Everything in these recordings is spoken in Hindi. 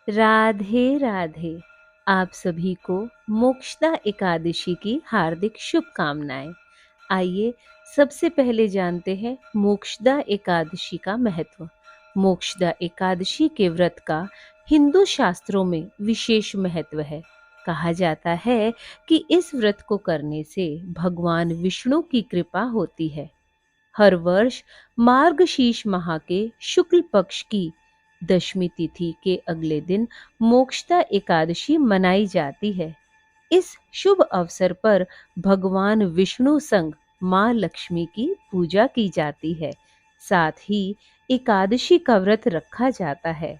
राधे राधे। आप सभी को मोक्षदा एकादशी की हार्दिक शुभकामनाएं। आइए सबसे पहले जानते हैं मोक्षदा एकादशी का महत्व। मोक्षदा एकादशी के व्रत का हिंदू शास्त्रों में विशेष महत्व है। कहा जाता है कि इस व्रत को करने से भगवान विष्णु की कृपा होती है। हर वर्ष मार्गशीर्ष माह के शुक्ल पक्ष की दशमी तिथि के अगले दिन मोक्षदा एकादशी मनाई जाती है। इस शुभ अवसर पर भगवान विष्णु संग मां लक्ष्मी की पूजा की जाती है। साथ ही एकादशी का व्रत रखा जाता है।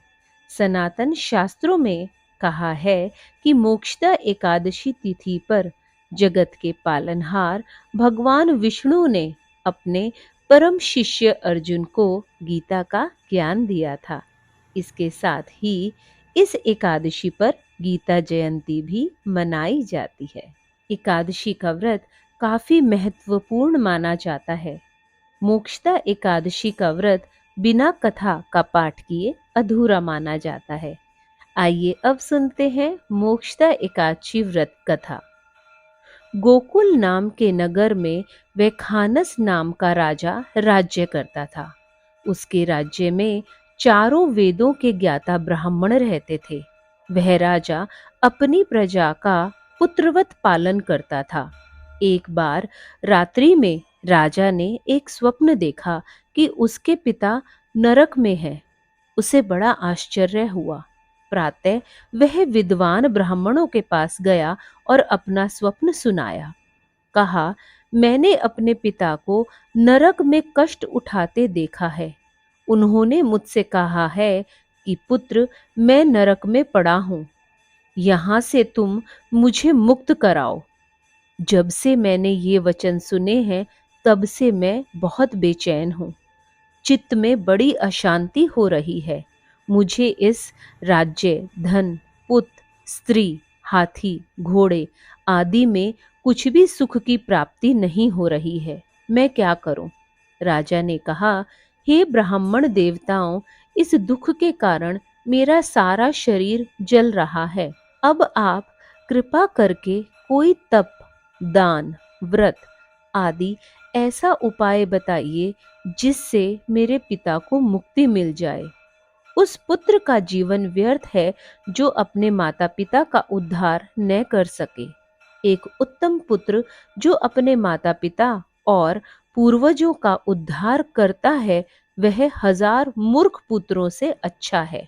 सनातन शास्त्रों में कहा है कि मोक्षदा एकादशी तिथि पर जगत के पालनहार भगवान विष्णु ने अपने परम शिष्य अर्जुन को गीता का ज्ञान दिया था। इसके साथ ही इस एकादशी पर गीता जयंती भी मनाई जाती है। एकादशी का व्रत काफी महत्वपूर्ण माना जाता है। मोक्षदा एकादशी का व्रत बिना कथा का पाठ किए अधूरा माना जाता है। आइए अब सुनते हैं मोक्षदा एकादशी व्रत कथा। गोकुल नाम के नगर में वैखानस नाम का राजा राज्य करता था। उसके राज्य में चारों वेदों के ज्ञाता ब्राह्मण रहते थे। वह राजा अपनी प्रजा का पुत्रवत पालन करता था। एक बार रात्रि में राजा ने एक स्वप्न देखा कि उसके पिता नरक में हैं। उसे बड़ा आश्चर्य हुआ। प्रातः वह विद्वान ब्राह्मणों के पास गया और अपना स्वप्न सुनाया। कहा, मैंने अपने पिता को नरक में कष्ट उठाते देखा है। उन्होंने मुझसे कहा है कि पुत्र, मैं नरक में पड़ा हूं, यहां से तुम मुझे मुक्त कराओ। जब से मैंने ये वचन सुने हैं तब से मैं बहुत बेचैन हूं। चित्त में बड़ी अशांति हो रही है। मुझे इस राज्य, धन, पुत्र, स्त्री, हाथी, घोड़े आदि में कुछ भी सुख की प्राप्ति नहीं हो रही है। मैं क्या करूं? राजा ने कहा, हे ब्राह्मण देवताओं, इस दुख के कारण मेरा सारा शरीर जल रहा है। अब आप कृपा करके कोई तप, दान, व्रत आदि ऐसा उपाय बताइए जिससे मेरे पिता को मुक्ति मिल जाए। उस पुत्र का जीवन व्यर्थ है जो अपने माता पिता का उद्धार न कर सके। एक उत्तम पुत्र जो अपने माता पिता और पूर्वजों का उद्धार करता है वह 1000 मूर्ख पुत्रों से अच्छा है।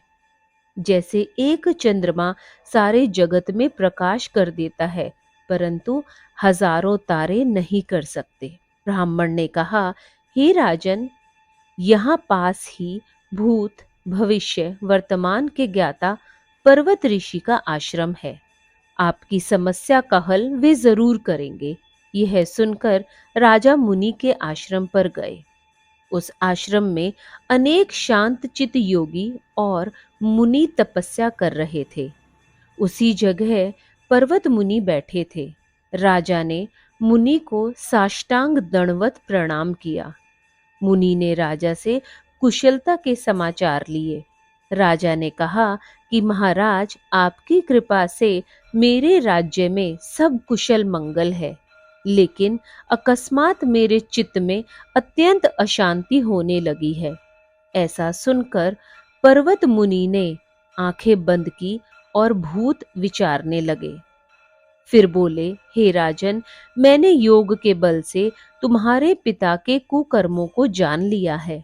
जैसे एक चंद्रमा सारे जगत में प्रकाश कर देता है परंतु हजारों तारे नहीं कर सकते। ब्राह्मण ने कहा, हे राजन, यहाँ पास ही भूत, भविष्य, वर्तमान के ज्ञाता पर्वत ऋषि का आश्रम है। आपकी समस्या का हल वे जरूर करेंगे। यह सुनकर राजा मुनि के आश्रम पर गए। उस आश्रम में अनेक शांत चित योगी और मुनि तपस्या कर रहे थे। उसी जगह पर्वत मुनि बैठे थे। राजा ने मुनि को साष्टांग दंडवत प्रणाम किया। मुनि ने राजा से कुशलता के समाचार लिए। राजा ने कहा कि महाराज, आपकी कृपा से मेरे राज्य में सब कुशल मंगल है, लेकिन अकस्मात मेरे चित्त में अत्यंत अशांति होने लगी है। ऐसा सुनकर पर्वत मुनि ने आंखें बंद की और भूत विचारने लगे। फिर बोले, हे राजन, मैंने योग के बल से तुम्हारे पिता के कुकर्मों को जान लिया है।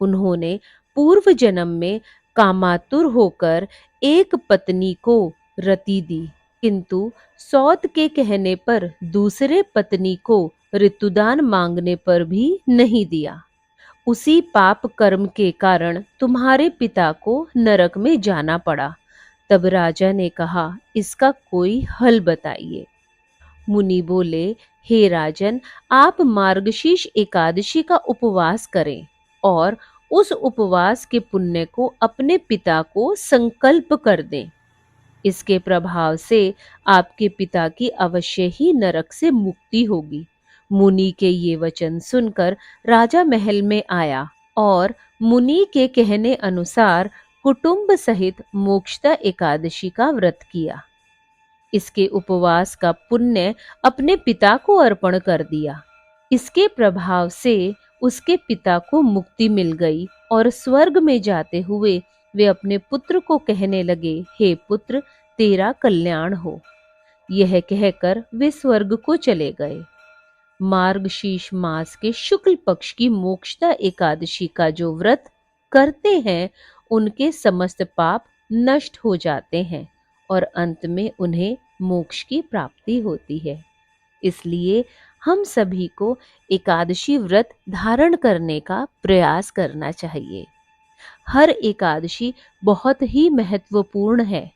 उन्होंने पूर्व जन्म में कामातुर होकर एक पत्नी को रति दी, किंतु सौत के कहने पर दूसरे पत्नी को ऋतुदान मांगने पर भी नहीं दिया। उसी पाप कर्म के कारण तुम्हारे पिता को नरक में जाना पड़ा। तब राजा ने कहा, इसका कोई हल बताइए। मुनि बोले, हे राजन, आप मार्गशीर्ष एकादशी का उपवास करें और उस उपवास के पुण्य को अपने पिता को संकल्प कर दें। इसके प्रभाव से आपके पिता की अवश्य ही नरक से मुक्ति होगी। मुनि के ये वचन सुनकर राजा महल में आया और मुनि के कहने अनुसार कुटुंब सहित मोक्षदा एकादशी का व्रत किया। इसके उपवास का पुण्य अपने पिता को अर्पण कर दिया। इसके प्रभाव से उसके पिता को मुक्ति मिल गई और स्वर्ग में जाते हुए वे अपने पुत्र को कहने लगे, हे पुत्र, तेरा कल्याण हो। यह कहकर वे स्वर्ग को चले गए। मार्गशीर्ष मास के शुक्ल पक्ष की मोक्षदा एकादशी का जो व्रत करते हैं, उनके समस्त पाप नष्ट हो जाते हैं और अंत में उन्हें मोक्ष की प्राप्ति होती है। इसलिए हम सभी को एकादशी व्रत धारण करने का प्रयास करना चाहिए। हर एकादशी बहुत ही महत्वपूर्ण है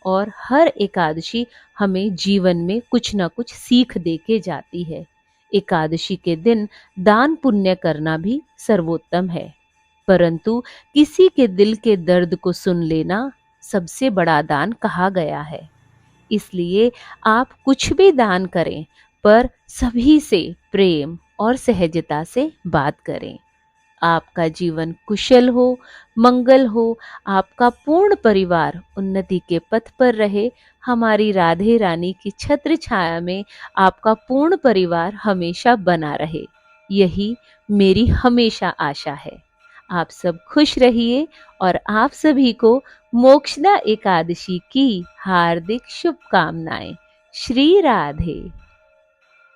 और हर एकादशी हमें जीवन में कुछ न कुछ सीख दे के जाती है। एकादशी के दिन दान पुण्य करना भी सर्वोत्तम है, परंतु किसी के दिल के दर्द को सुन लेना सबसे बड़ा दान कहा गया है। इसलिए आप कुछ भी दान करें, पर सभी से प्रेम और सहजता से बात करें। आपका जीवन कुशल हो, मंगल हो, आपका पूर्ण परिवार उन्नति के पथ पर रहे। हमारी राधे रानी की छत्र छाया में आपका पूर्ण परिवार हमेशा बना रहे, यही मेरी हमेशा आशा है। आप सब खुश रहिए और आप सभी को मोक्षदा एकादशी की हार्दिक शुभकामनाएं। श्री राधे।